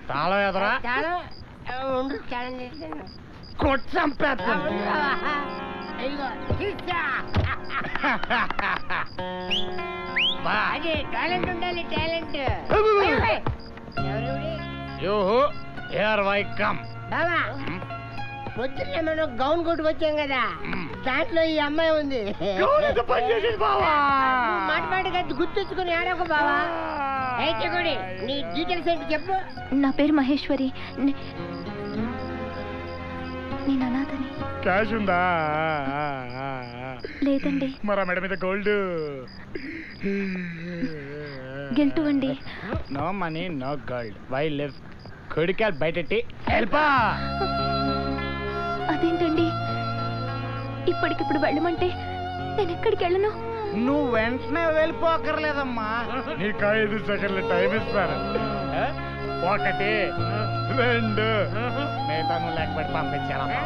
తాళం ఎదరా ఉండు ఛాలెంజ్ చేస్తాను కొట్టంపేస్తాను అదే టాలెంట్ ఉండాలి టాలెంట్ బాబా పొద్దున్నే మనం గౌన్ కొట్టుకొచ్చాం కదా దాంట్లో ఈ అమ్మాయి ఉంది మాట మాటగా గుర్తొచ్చుకుని ఆడకు బావా అయితే కూడా నీ డీటెయిల్స్ ఏంటి చెప్పు. నా పేరు మహేశ్వరి, నేను అనాథని. క్యాష్ ఉందా? లేదండి. మరా మేడం మీద గోల్డ్ గిల్టు అండి. No money no gold. Why leave కొడికాలు బయటెట్టి వెళ్ళిపా. అదేంటండి ఇప్పటికిప్పుడు వెళ్ళమంటే నేను ఎక్కడికి వెళ్ళను? నువ్వు వెంటనే వెళ్ళిపోకర్లేదమ్మా, నీకు 5 సెకండ్లు టైం ఇస్తాను. 1 2 మిగతా నువ్వు లెక్క పెట్టి పంపించారమ్మా.